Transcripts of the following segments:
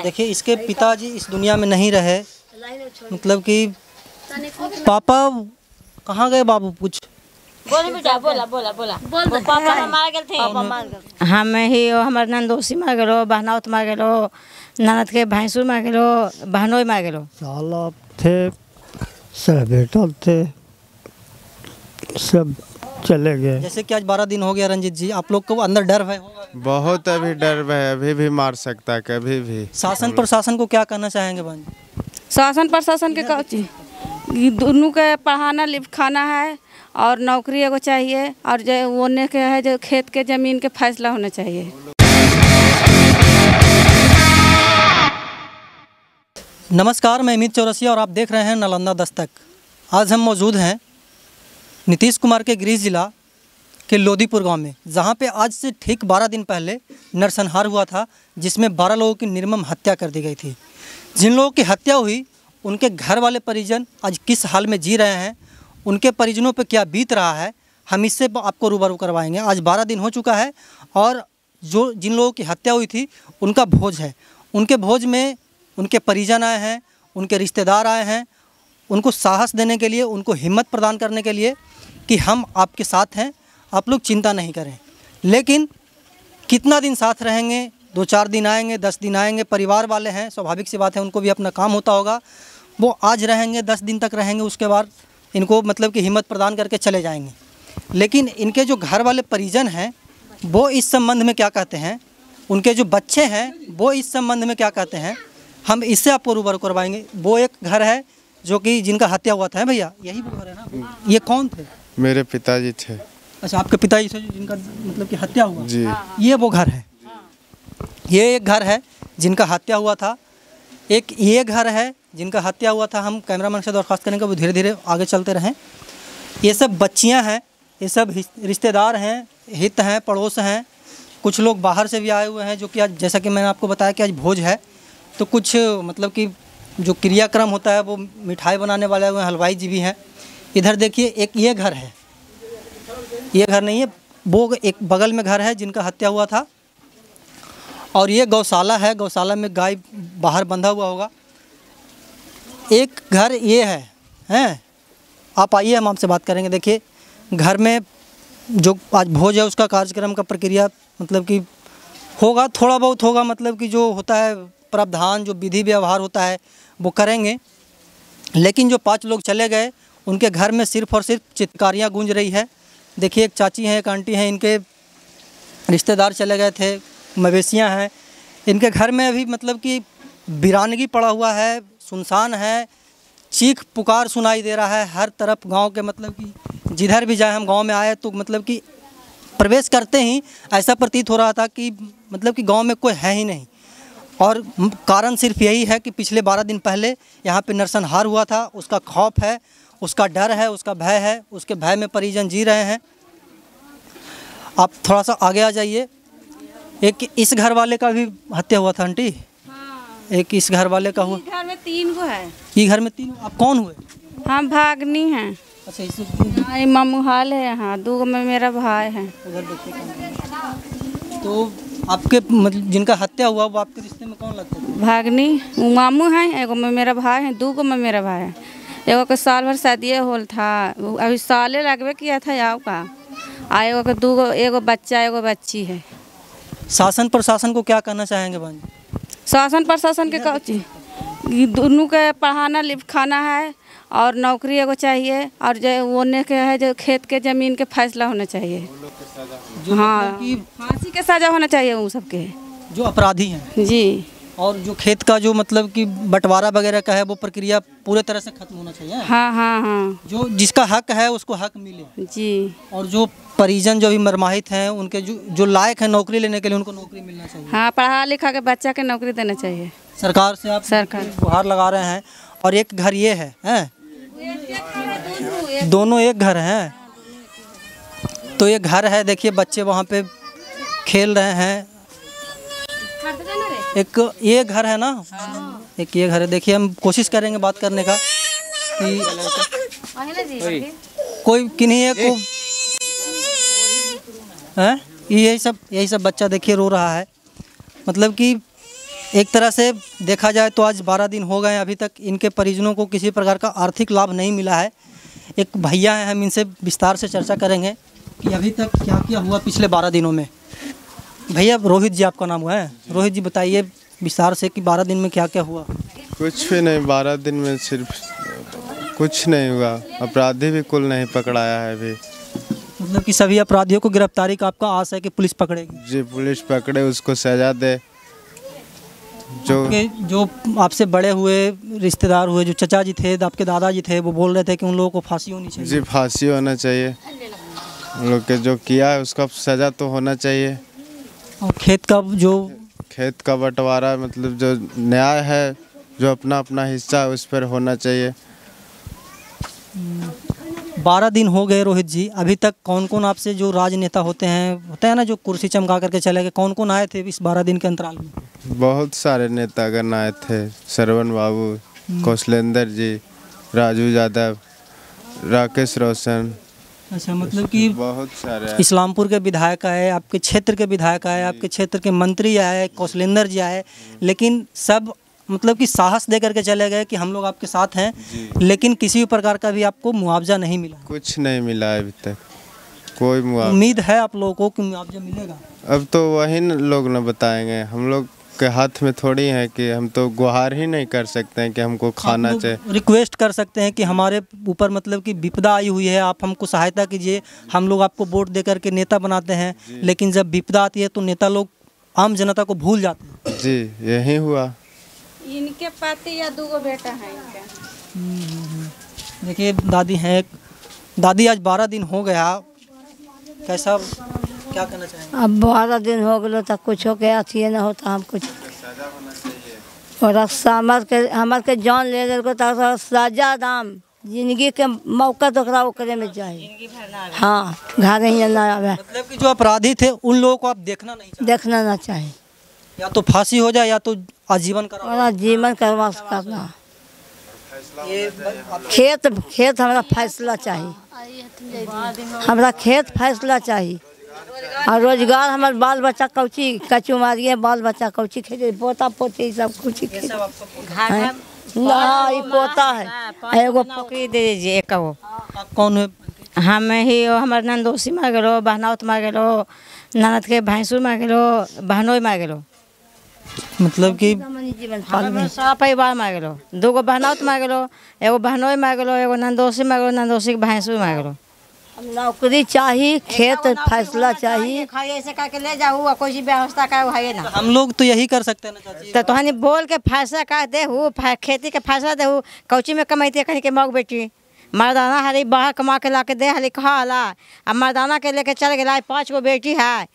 देखिए इसके पिताजी इस दुनिया में नहीं रहे, मतलब कि पापा कहाँ गए बाबू कुछ बोल बेटा, बोला बोला बोला बोल। पापा मार गए थे, हम ही हमारे नंदोसी मार गलो, बहनौत मार गलो, ननद के भैंसुर मार गलो, बहनोई मार गलो। साला थे, सब बेटा थे, सब चले गए। जैसे कि आज 12 दिन हो गया रंजीत जी, आप लोग को अंदर डर है? बहुत अभी डर है, अभी भी मार सकता है कभी भी। शासन प्रशासन को क्या कहना चाहेंगे बहन? शासन प्रशासन के कौची दोनों के पढ़ाना लिखाना है और नौकरी एगो चाहिए, और जो ओने के है जो खेत के जमीन के फैसला होना चाहिए। नमस्कार, मैं अमित चौरसिया और आप देख रहे हैं नालंदा दस्तक। आज हम मौजूद हैं नीतीश कुमार के गृह जिला के लोदीपुर गांव में, जहां पे आज से ठीक 12 दिन पहले नरसंहार हुआ था, जिसमें 12 लोगों की निर्मम हत्या कर दी गई थी। जिन लोगों की हत्या हुई उनके घर वाले परिजन आज किस हाल में जी रहे हैं, उनके परिजनों पर क्या बीत रहा है, हम इससे आपको रूबरू करवाएंगे। आज 12 दिन हो चुका है और जिन लोगों की हत्या हुई थी उनका भोज है। उनके भोज में उनके परिजन आए हैं, उनके रिश्तेदार आए हैं, उनको साहस देने के लिए, उनको हिम्मत प्रदान करने के लिए कि हम आपके साथ हैं, आप लोग चिंता नहीं करें। लेकिन कितना दिन साथ रहेंगे? 2-4 दिन आएंगे, 10 दिन आएंगे, परिवार वाले हैं, स्वाभाविक सी बात है, उनको भी अपना काम होता होगा। वो आज रहेंगे, 10 दिन तक रहेंगे, उसके बाद इनको मतलब कि हिम्मत प्रदान करके चले जाएंगे। लेकिन इनके जो घर वाले परिजन हैं वो इस संबंध में क्या कहते हैं, उनके जो बच्चे हैं वो इस संबंध में क्या कहते हैं, हम इससे आपको रूबरू करवाएंगे। वो एक घर है जो कि जिनका हत्या हुआ था, भैया यही वो घर है ना? ये कौन थे? मेरे पिताजी थे। अच्छा, आपके पिताजी थे जिनका मतलब कि हत्या हुआ जी। ये वो घर है, ये एक घर है जिनका हत्या हुआ था। एक ये घर है जिनका हत्या हुआ था। हम कैमरामैन से दरख्वास्त करेंगे वो धीरे धीरे आगे चलते रहें। ये सब बच्चियां हैं, ये सब रिश्तेदार हैं, हित हैं, पड़ोस हैं। कुछ लोग बाहर से भी आए हुए हैं, जो कि आज जैसा कि मैंने आपको बताया कि आज भोज है, तो कुछ मतलब कि जो क्रियाक्रम होता है वो मिठाई बनाने वाले हुए हलवाई जी भी हैं। इधर देखिए एक ये घर है, ये घर नहीं है, वो एक बगल में घर है जिनका हत्या हुआ था। और ये गौशाला है, गौशाला में गाय बाहर बंधा हुआ होगा। एक घर ये है, हैं? आप आइए, हम आपसे बात करेंगे। देखिए घर में जो आज भोज है उसका कार्यक्रम का प्रक्रिया मतलब कि होगा, थोड़ा बहुत होगा, मतलब कि जो होता है प्रावधान, जो विधि व्यवहार होता है वो करेंगे। लेकिन जो 5 लोग चले गए उनके घर में सिर्फ़ और सिर्फ चित्कारियाँ गूंज रही है। देखिए एक चाची हैं, एक आंटी हैं, इनके रिश्तेदार चले गए थे, मवेशियाँ हैं इनके घर में। अभी मतलब कि वीरानगी पड़ा हुआ है, सुनसान है, चीख पुकार सुनाई दे रहा है हर तरफ गांव के। मतलब कि जिधर भी जाए, हम गांव में आए तो मतलब कि प्रवेश करते ही ऐसा प्रतीत हो रहा था कि मतलब कि गांव में कोई है ही नहीं। और कारण सिर्फ यही है कि पिछले 12 दिन पहले यहाँ पे नरसंहार हुआ था। उसका खौफ है, उसका डर है, उसका भय है, उसके भय में परिजन जी रहे हैं। आप थोड़ा सा आगे आ जाइए। एक इस घर वाले का भी हत्या हुआ था आंटी। हाँ। एक इस घर वाले का हुआ। घर में 3 गो है। ये घर में 3? आप कौन हुए? हम भागनी हैं। अच्छा, इस मामू हाल है यहाँ, 2 गो में मेरा भाई है। उधर देखिए। तो आपके मतलब जिनका हत्या हुआ वो आपके रिश्ते में कौन लगते थे? भागनी मामू हैं, एगो में मेरा भाई है, 2 गो में मेरा भाई है। एगो के साल भर शादी होल था, अभी साले लगवे किया था याव का। एगो के 2 गो, एगो बच्चा एगो बच्ची है। शासन प्रशासन को क्या कहना चाहेंगे बहन? शासन प्रशासन के कौची दोनों के पढ़ाना लिखाना है और नौकरी एगो चाहिए, और जो ओने के है जो खेत के जमीन के फैसला होना चाहिए। हाँ, फांसी के सजा होना चाहिए वो सबके जो अपराधी हैं जी। और जो खेत का जो मतलब कि बंटवारा वगैरह का है वो प्रक्रिया पूरे तरह से खत्म होना चाहिए। हाँ हाँ हाँ, जो जिसका हक है उसको हक मिले जी। और जो परिजन जो भी मरमाहित हैं उनके जो लायक है नौकरी लेने के लिए उनको नौकरी मिलना चाहिए। हाँ, पढ़ा लिखा के बच्चा के नौकरी देना चाहिए। सरकार से आप सरकार गुहार लगा रहे हैं। और एक घर ये है, हैं? दोनों एक घर हैं। तो ये घर है, देखिए बच्चे वहाँ पे खेल रहे हैं। एक ये घर है ना, एक ये घर है। देखिए हम कोशिश करेंगे बात करने का कि कोई किन्हीं एक को है। यही सब बच्चा देखिए रो रहा है। मतलब कि एक तरह से देखा जाए तो आज 12 दिन हो गए, अभी तक इनके परिजनों को किसी प्रकार का आर्थिक लाभ नहीं मिला है। एक भैया हैं, हम इनसे विस्तार से चर्चा करेंगे कि अभी तक क्या क्या हुआ पिछले 12 दिनों में। भैया रोहित जी आपका नाम हुआ है, रोहित जी बताइए विस्तार से कि 12 दिन में क्या क्या हुआ। कुछ भी नहीं, 12 दिन में सिर्फ कुछ नहीं हुआ। अपराधी भी कुल नहीं पकड़ाया है अभी। मतलब कि सभी अपराधियों को गिरफ्तारी का आपका आस है कि पुलिस पकड़ेगी? जी, पुलिस पकड़े, उसको सजा दे। जो आपसे बड़े हुए रिश्तेदार हुए, जो चचा जी थे, आपके दादाजी थे, वो बोल रहे थे कि उन लोगों को फांसी होनी चाहिए। जी, फांसी होना चाहिए। उन लोग के जो किया है उसका सजा तो होना चाहिए। और खेत का बंटवारा, मतलब जो न्याय है, जो अपना अपना हिस्सा है उस पर होना चाहिए। 12 दिन हो गए रोहित जी, अभी तक कौन कौन आपसे जो राजनेता होते हैं ना, जो कुर्सी चमका करके चले गए, कौन कौन आए थे इस 12 दिन के अंतराल में? बहुत सारे नेतागण आए थे। श्रवण बाबू, कौशलेंद्र जी, राजू यादव, राकेश रोशन। अच्छा, मतलब कि बहुत सारे इस्लामपुर के विधायक आए, आपके क्षेत्र के विधायक आए, आपके क्षेत्र के मंत्री आए, कौशलेंद्र जी आए, लेकिन सब मतलब कि साहस दे करके चले गए कि हम लोग आपके साथ हैं, लेकिन किसी भी प्रकार का भी आपको मुआवजा नहीं मिला। कुछ नहीं मिला अभी तक, कोई मुआवजा। उम्मीद है आप लोगों को कि मुआवजा मिलेगा? अब तो वही लोग न बताएंगे, हम लोग के हाथ में थोड़ी है कि हम तो गुहार ही नहीं कर सकते हैं कि हमको खाना चाहिए। रिक्वेस्ट कर सकते हैं कि हमारे ऊपर मतलब कि विपदा आई हुई है, आप हमको सहायता कीजिए, हम लोग आपको वोट दे करके नेता बनाते हैं, लेकिन जब विपदा आती है तो नेता लोग आम जनता को भूल जाते हैं। जी, यही हुआ। इनके पति या 2 बेटा है इनके। देखिए दादी हैं, दादी आज 12 दिन हो गया, कैसा क्या कहना चाहेंगे? अब 12 दिन हो गए तो कुछ के अथी न होता, हम कुछ और हमार के जान ले तो सजा दाम जिंदगी के मौका तो ओकरे में चाहिए। हाँ, घर ही ना आवे। मतलब कि जो अपराधी थे उन लोगों को आप देखना नहीं चाहिए? देखना ना चाहिए, या तो फांसी हो जाए या तो आजीवन जीवन करवा करना। खेत हमारा फैसला चाहिए, हमारा खेत फैसला चाहिए, और रोजगार हमारे बाल बच्चा कौची कचू मारिए, बाल बच्चा कौची खेते, पोता पोती सब कुछ खेते। ये पोता है, एगो नौकरी दे दीजिए। एक वो आप कौन है? हम ही हमारे नंदोसी मार गलो, बहनौत मार गलो, ननद के भैंसुर मार गलो, बहनोई मार गलो। मतलब कि सब परिवार मार गलो, 2 बहनौत मार गलो, एगो बहनोई मार गलो, एगो नंदोसी मार गलो, नंदोसी के भैंसुर मार गलो। नौकरी चाहिए, खेत फैसला चाहिए, ऐसे करके ले जाओ, कोई व्यवस्था का है ना। हम लोग तो यही कर सकते हैं ना चाची। तो तोहनी बोल के फैसला कर दे हूँ, खेती के फैसला दे हूँ, कौची में कमाई कहीं के मौक बेटी मर्दाना हरी बाहर कमा के ला के दे, हली खा ला, अब मर्दाना के लेके चल गया, 5 गो बेटी है।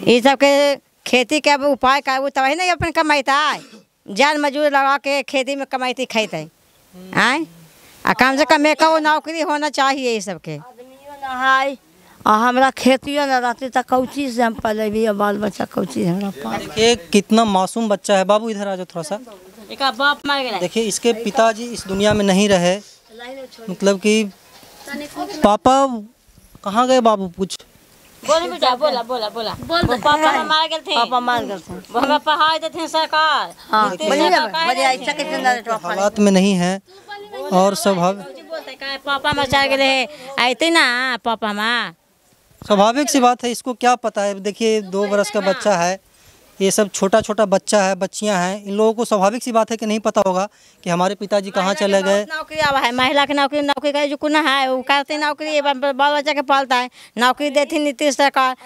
ये सब के खेती के उपाय का तभी नहीं अपन कमाईता है, जान मजूर लगा के खेती में कमाईती खाते आए। कम से कम एक वो नौकरी होना चाहिए ये सबके। और हमारा खेतियों न रहती तो कौची से हम पले भी, बाल बच्चा कौची हमारा पाल। देखिए कितना मासूम बच्चा है। बाबू इधर आ जाओ थोड़ा सा। बाप मर गया। देखिए इसके पिताजी इस दुनिया में नहीं रहे, मतलब कि पापा कहाँ गए बाबू? कुछ बोलो बेटा, बोला बोला बोला। पापा मार गए थे, पापा मार गए थे, हमें पढ़ाई देते हैं सरकार। हालात में नहीं है और पापा मचा गए आते ना, पापा माँ स्वाभाविक सी बात है, इसको क्या पता है। देखिए 2 बरस का बच्चा है, ये सब छोटा छोटा बच्चा है, बच्चियां हैं, इन लोगों को स्वाभाविक सी बात है कि नहीं पता होगा कि हमारे पिताजी कहाँ चले गए। नौकरी आवा है, महिला की नौकरी का जो कुना है वो करती नौकरी, बाल बच्चा के पालता है। नौकरी देती नीतीश सरकार,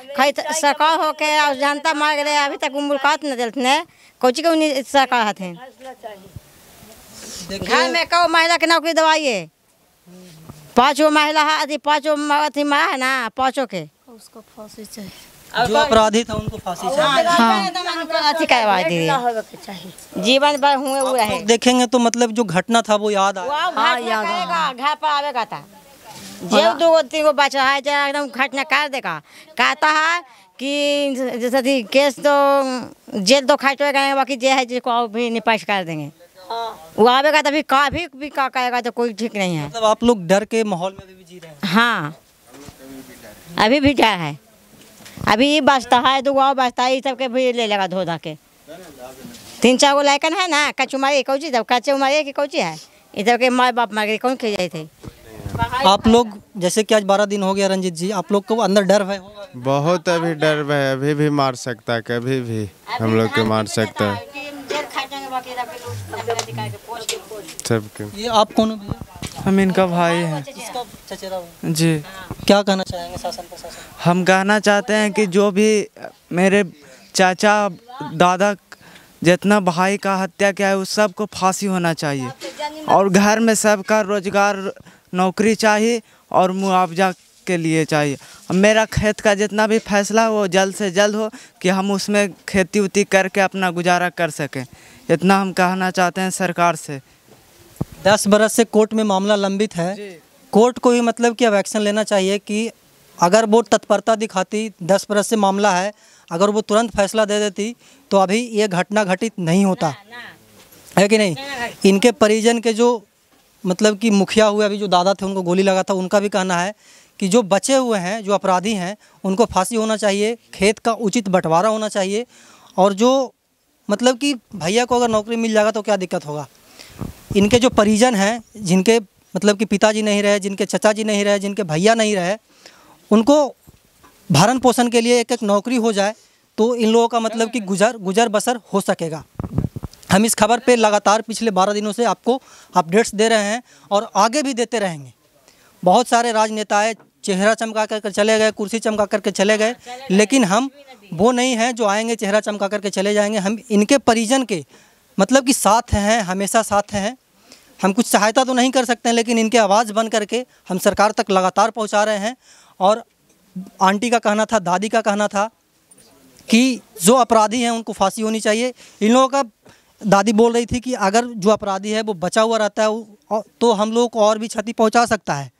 सरकार होके और जनता मार गए, अभी तक मुलाकात न दिलते कोची के सरकार हथिन। घर में कहो महिला की नौकरी दवाइए, 5 गो महिला है, 5 गो अथी माँ है ना, 5 के उसको फांसी चाहिए, जो अपराधी था उनको फांसी चाहिए। अथी करवा दीजिए, जीवन भर हुए है। देखेंगे तो मतलब जो घटना था वो याद आया, घर पर आवेगा था, जो 2-3 गो बच्चा है एकदम घटना कर देगा। कहता है कि जैसे केस तो जेल तो खाटे गए, बाकी जे है जिसको भी निपट कर देंगे। वो आवेगा तभी भी का कहेगा तो कोई ठीक नहीं है। मतलब आप लोग डर के माहौल में भी जी रहे हैं? हाँ, अभी भी डर है। अभी बचता है 2 और बचता है, सबके भी ले लेगा धो धा के। 3-4 गो लड़कन है ना, कच्ची उम्र एक कौची, जब कच्चे उम्र एक कौची है, इधर के माँ बाप मर गए, कौन खिल जाए थे। आप लोग जैसे कि आज 12 दिन हो गया रंजीत जी, आप लोग को अंदर डर है? बहुत अभी डर है, अभी भी मार सकता है, कभी भी हम लोग को मार सकता है सबके। ये आप कौन हो भैया? हम इनका भाई हैं इसका चचेरा हो। जी। क्या कहना चाहेंगे शासन प्रशासन? हम कहना चाहते हैं कि जो भी मेरे चाचा दादा जितना भाई का हत्या किया है उस सब को फांसी होना चाहिए, और घर में सबका रोजगार नौकरी चाहिए और मुआवजा के लिए चाहिए। मेरा खेत का जितना भी फैसला हो जल्द से जल्द हो कि हम उसमें खेती उती करके अपना गुजारा कर सकें, इतना हम कहना चाहते हैं सरकार से। 10 बरस से कोर्ट में मामला लंबित है, कोर्ट को ही मतलब कि अब एक्शन लेना चाहिए कि अगर वो तत्परता दिखाती, 10 बरस से मामला है, अगर वो तुरंत फैसला दे देती तो अभी ये घटना घटित नहीं होता है कि नहीं। इनके परिजन के जो मतलब कि मुखिया हुए, अभी जो दादा थे उनको गोली लगा था, उनका भी कहना है कि जो बचे हुए हैं, जो अपराधी हैं, उनको फांसी होना चाहिए, खेत का उचित बंटवारा होना चाहिए, और जो मतलब कि भैया को अगर नौकरी मिल जाएगा तो क्या दिक्कत होगा। इनके जो परिजन हैं, जिनके मतलब कि पिताजी नहीं रहे, जिनके चचा जी नहीं रहे, जिनके भैया नहीं रहे, उनको भरण पोषण के लिए एक नौकरी हो जाए तो इन लोगों का मतलब कि गुजर बसर हो सकेगा। हम इस खबर पे लगातार पिछले 12 दिनों से आपको अपडेट्स दे रहे हैं और आगे भी देते रहेंगे। बहुत सारे राजनेता आए, चेहरा चमका कर चले गए, कुर्सी चमका करके चले गए, लेकिन हम वो नहीं हैं जो आएंगे चेहरा चमका करके चले जाएंगे। हम इनके परिजन के मतलब कि साथ हैं, हमेशा साथ हैं। हम कुछ सहायता तो नहीं कर सकते हैं, लेकिन इनके आवाज़ बन करके हम सरकार तक लगातार पहुंचा रहे हैं। और आंटी का कहना था, दादी का कहना था कि जो अपराधी हैं उनको फांसी होनी चाहिए। इन लोगों का दादी बोल रही थी कि अगर जो अपराधी है वो बचा हुआ रहता है तो हम लोगों को और भी क्षति पहुंचा सकता है,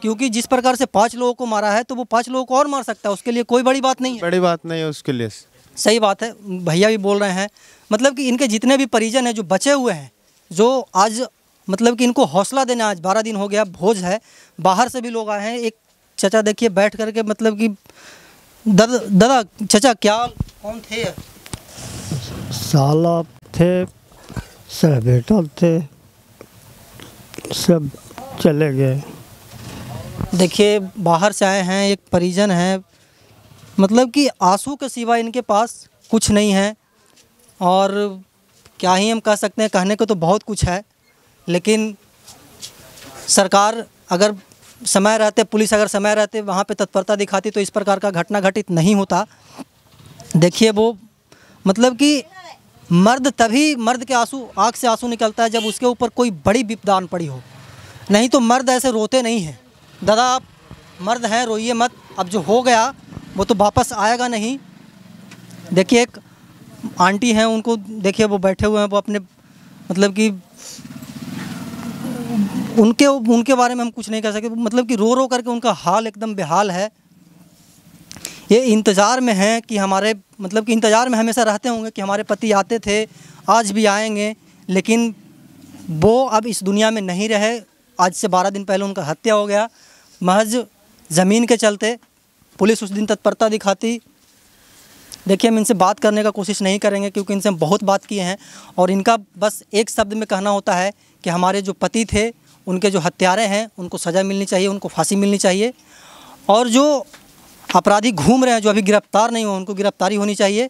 क्योंकि जिस प्रकार से 5 लोगों को मारा है तो वो 5 लोगों को और मार सकता है, उसके लिए कोई बड़ी बात नहीं है। बड़ी बात नहीं है उसके लिए। सही बात है, भैया भी बोल रहे हैं। मतलब कि इनके जितने भी परिजन हैं जो बचे हुए हैं, जो आज मतलब कि इनको हौसला देना, आज 12 दिन हो गया, भोज है, बाहर से भी लोग आए हैं। एक चचा देखिए बैठ करके मतलब कि दादा चचा क्या कौन थे? साला थे, सह बेटा थे, सब चले गए। देखिए बाहर से आए हैं, एक परिजन है, मतलब कि आंसू के सिवा इनके पास कुछ नहीं है। और क्या ही हम कह सकते हैं, कहने को तो बहुत कुछ है, लेकिन सरकार अगर समय रहते, पुलिस अगर समय रहते वहाँ पे तत्परता दिखाती तो इस प्रकार का घटना घटित नहीं होता। देखिए वो मतलब कि मर्द के आंख से आंसू निकलता है जब उसके ऊपर कोई बड़ी विपदा आन पड़ी हो, नहीं तो मर्द ऐसे रोते नहीं हैं। दादा आप मर्द हैं, रोइए मत, अब जो हो गया वो तो वापस आएगा नहीं। देखिए एक आंटी हैं, उनको देखिए वो बैठे हुए हैं, वो अपने मतलब कि उनके बारे में हम कुछ नहीं कह सकते, मतलब कि रो करके उनका हाल एकदम बेहाल है। ये इंतज़ार में हैं कि हमारे मतलब कि इंतज़ार में हमेशा रहते होंगे कि हमारे पति आते थे, आज भी आएंगे, लेकिन वो अब इस दुनिया में नहीं रहे। आज से 12 दिन पहले उनका हत्या हो गया, महज ज़मीन के चलते। पुलिस उस दिन तत्परता दिखाती। देखिए हम इनसे बात करने का कोशिश नहीं करेंगे क्योंकि इनसे हम बहुत बात किए हैं, और इनका बस एक शब्द में कहना होता है कि हमारे जो पति थे, उनके जो हत्यारे हैं, उनको सज़ा मिलनी चाहिए, उनको फांसी मिलनी चाहिए, और जो अपराधी घूम रहे हैं, जो अभी गिरफ्तार नहीं हुए, उनको गिरफ्तारी होनी चाहिए,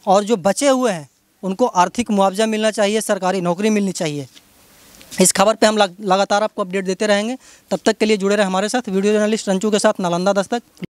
और जो बचे हुए हैं उनको आर्थिक मुआवजा मिलना चाहिए, सरकारी नौकरी मिलनी चाहिए। इस खबर पे हम लगातार आपको अपडेट देते रहेंगे। तब तक के लिए जुड़े रहे हमारे साथ। वीडियो जर्नलिस्ट रंजू के साथ, नालंदा दस्तक।